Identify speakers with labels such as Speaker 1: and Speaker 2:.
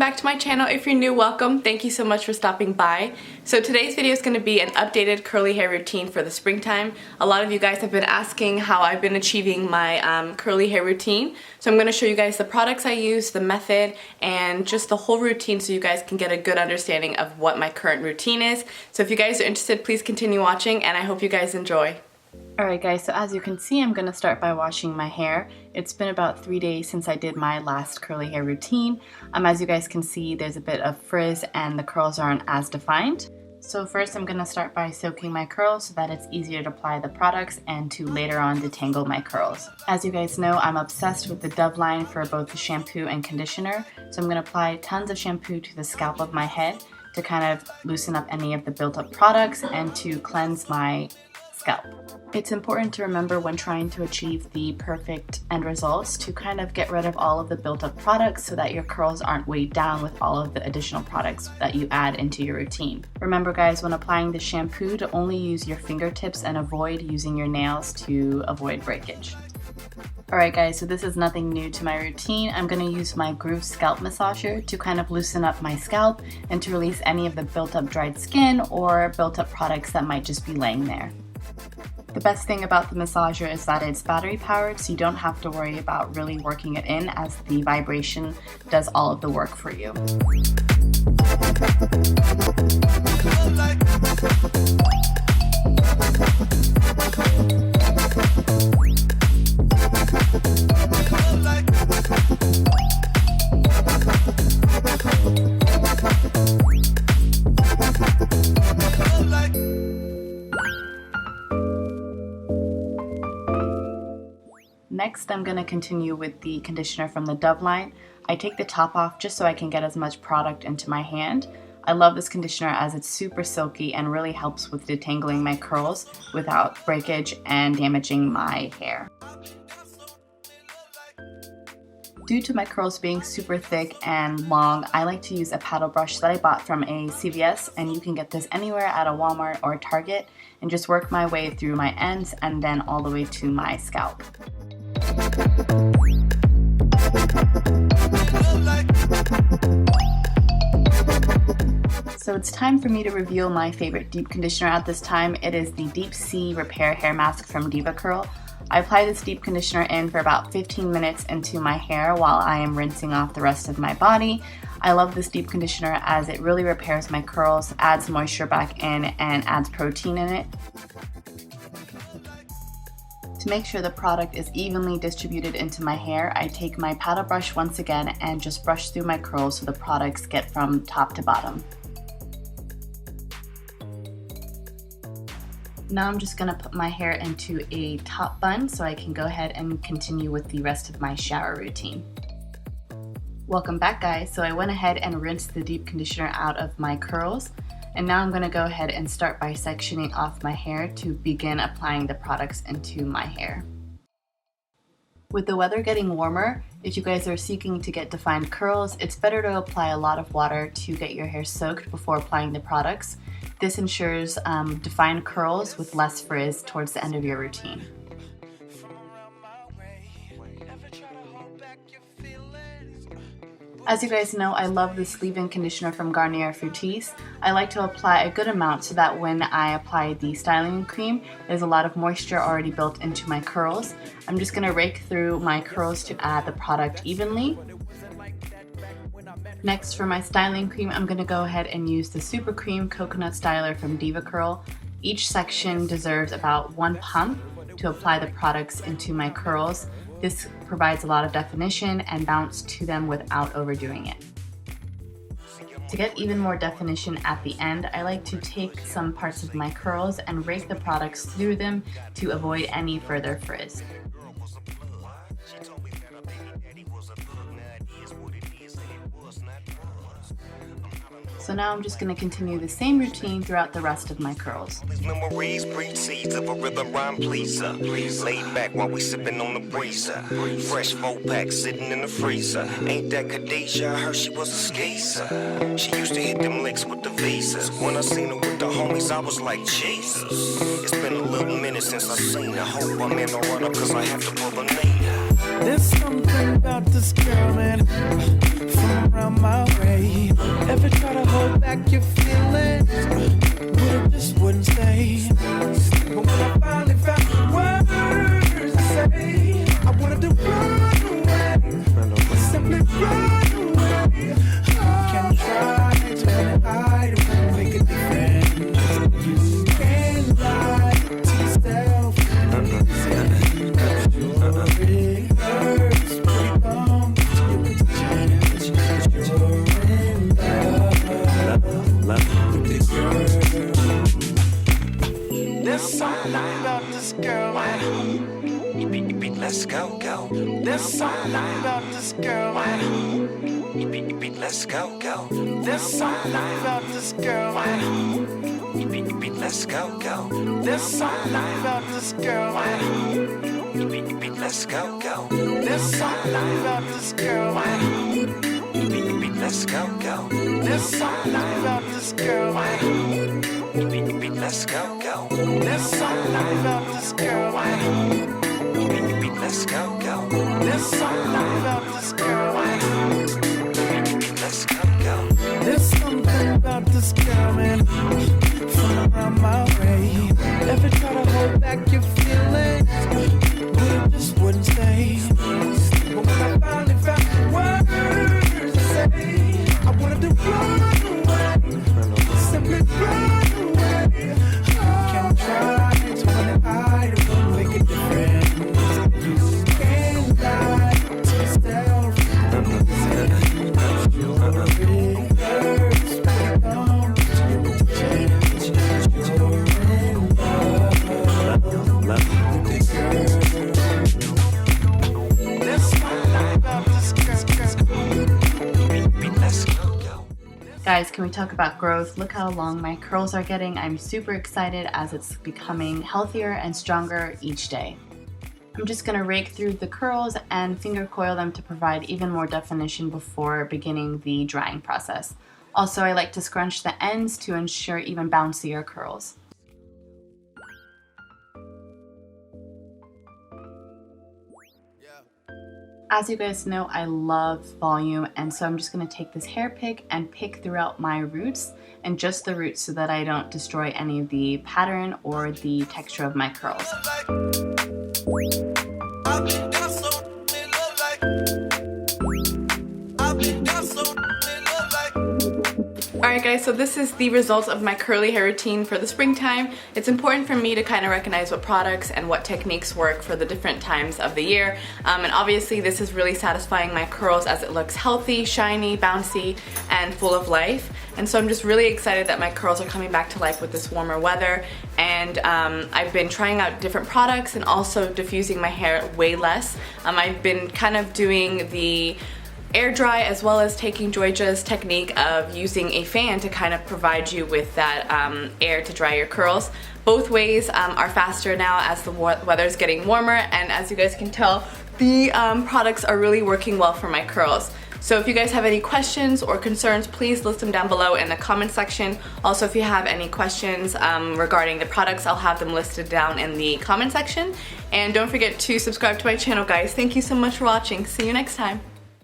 Speaker 1: back to my channel. If you're new, welcome. Thank you so much for stopping by. So today's video is going to be an updated curly hair routine for the springtime. A lot of you guys have been asking how I've been achieving my curly hair routine. So I'm going to show you guys the products I use, the method, and just the whole routine so you guys can get a good understanding of what my current routine is. So if you guys are interested, please continue watching, and I hope you guys enjoy. Alright guys, so as you can see, I'm going to start by washing my hair. It's been about 3 days since I did my last curly hair routine. As you guys can see, there's a bit of frizz and the curls aren't as defined. So first I'm going to start by soaking my curls so that it's easier to apply the products and to later on detangle my curls. As you guys know, I'm obsessed with the Dove line for both the shampoo and conditioner. So I'm going to apply tons of shampoo to the scalp of my head to kind of loosen up any of the built up products and to cleanse my scalp. It's important to remember when trying to achieve the perfect end results to kind of get rid of all of the built up products so that your curls aren't weighed down with all of the additional products that you add into your routine. Remember guys, when applying the shampoo, to only use your fingertips and avoid using your nails to avoid breakage. Alright guys, so this is nothing new to my routine. I'm going to use my Groove Scalp Massager to kind of loosen up my scalp and to release any of the built up dried skin or built up products that might just be laying there. The best thing about the massager is that it's battery powered, so you don't have to worry about really working it in, as the vibration does all of the work for you. Next, I'm going to continue with the conditioner from the Dove line. I take the top off just so I can get as much product into my hand. I love this conditioner as it's super silky and really helps with detangling my curls without breakage and damaging my hair. Due to my curls being super thick and long, I like to use a paddle brush that I bought from a CVS, and you can get this anywhere at a Walmart or a Target, and just work my way through my ends and then all the way to my scalp. So it's time for me to reveal my favorite deep conditioner at this time. It is the Deep Sea Repair Hair Mask from DevaCurl. I apply this deep conditioner in for about 15 minutes into my hair while I am rinsing off the rest of my body. I love this deep conditioner as it really repairs my curls, adds moisture back in, and adds protein in it. To make sure the product is evenly distributed into my hair, I take my paddle brush once again and just brush through my curls so the products get from top to bottom. Now I'm just going to put my hair into a top bun so I can go ahead and continue with the rest of my shower routine. Welcome back guys. So I went ahead and rinsed the deep conditioner out of my curls, and now I'm going to go ahead and start by sectioning off my hair to begin applying the products into my hair. With the weather getting warmer, if you guys are seeking to get defined curls, it's better to apply a lot of water to get your hair soaked before applying the products. This ensures defined curls with less frizz towards the end of your routine. As you guys know, I love this leave-in conditioner from Garnier Fructis. I like to apply a good amount so that when I apply the styling cream, there's a lot of moisture already built into my curls. I'm just going to rake through my curls to add the product evenly. Next, for my styling cream, I'm going to go ahead and use the SUPERCREAM Coconut Styler from DevaCurl. Each section deserves about 1 pump to apply the products into my curls. This provides a lot of definition and bounce to them without overdoing it. To get even more definition at the end, I like to take some parts of my curls and rake the products through them to avoid any further frizz. So now I'm just going to continue the same routine throughout the rest of my curls.
Speaker 2: Memories breed seeds of a rhythm rhyme pleaser. Laid back while we sipping on the breezer. Fresh 4-pack sitting in the freezer. Ain't that Khadijah? I heard she was a skeezer. She used to hit them licks with the visas. When I seen her with the homies, I was like, Jesus. It's been a little minute since I seen her. Hope I'm in the run up cause I have to pull the name.
Speaker 3: There's something about this girl, man. from around my way. Ever try to hold back your feelings, but it just wouldn't stay. But when I finally found the words to say, I wanted to run away, simply run away. You can try to hide and make a difference. You can't lie to yourself. It hurts, but it comes to your attention. You're in love with this girl. There's something about this girl.
Speaker 2: Let's go, go.
Speaker 3: There's something about this girl.
Speaker 2: Let's go, go.
Speaker 3: There's something about this girl.
Speaker 2: Let's go, go.
Speaker 3: There's something about this girl.
Speaker 2: Let's go, go.
Speaker 3: There's something about this girl.
Speaker 2: Let's go, go.
Speaker 3: There's something about this girl.
Speaker 2: Let's go, go.
Speaker 3: There's something about this girl.
Speaker 2: Let's go, go.
Speaker 3: There's something about this girl.
Speaker 2: Let's go, go.
Speaker 3: There's something about this girl, man, from around my way. Ever try to hold back your feelings, but it just wouldn't stay. But when I finally found the words to say, I wanted to run away, simply run away. You can try to hide and make a difference. You can't lie to yourself. It hurts, but it comes to your attention. You're in love with this girl. There's something about this girl.
Speaker 2: Let's go, go.
Speaker 1: Guys, can we talk about growth? Look how long my curls are getting. I'm super excited as it's becoming healthier and stronger each day. I'm just going to rake through the curls and finger coil them to provide even more definition before beginning the drying process. Also, I like to scrunch the ends to ensure even bouncier curls. As you guys know, I love volume, and so I'm just going to take this hair pick and pick throughout my roots, and just the roots, so that I don't destroy any of the pattern or the texture of my curls. Alright guys, so this is the results of my curly hair routine for the springtime. It's important for me to kind of recognize what products and what techniques work for the different times of the year. And obviously this is really satisfying my curls as it looks healthy, shiny, bouncy, and full of life. And so I'm just really excited that my curls are coming back to life with this warmer weather. And I've been trying out different products and also diffusing my hair way less. I've been kind of doing the air dry as well as taking Georgia's technique of using a fan to kind of provide you with that air to dry your curls. Both ways are faster now as the weather is getting warmer, and as you guys can tell, the products are really working well for my curls. So if you guys have any questions or concerns, please list them down below in the comment section. Also, if you have any questions regarding the products, I'll have them listed down in the comment section. And don't forget to subscribe to my channel, guys. Thank you so much for watching. See you next time.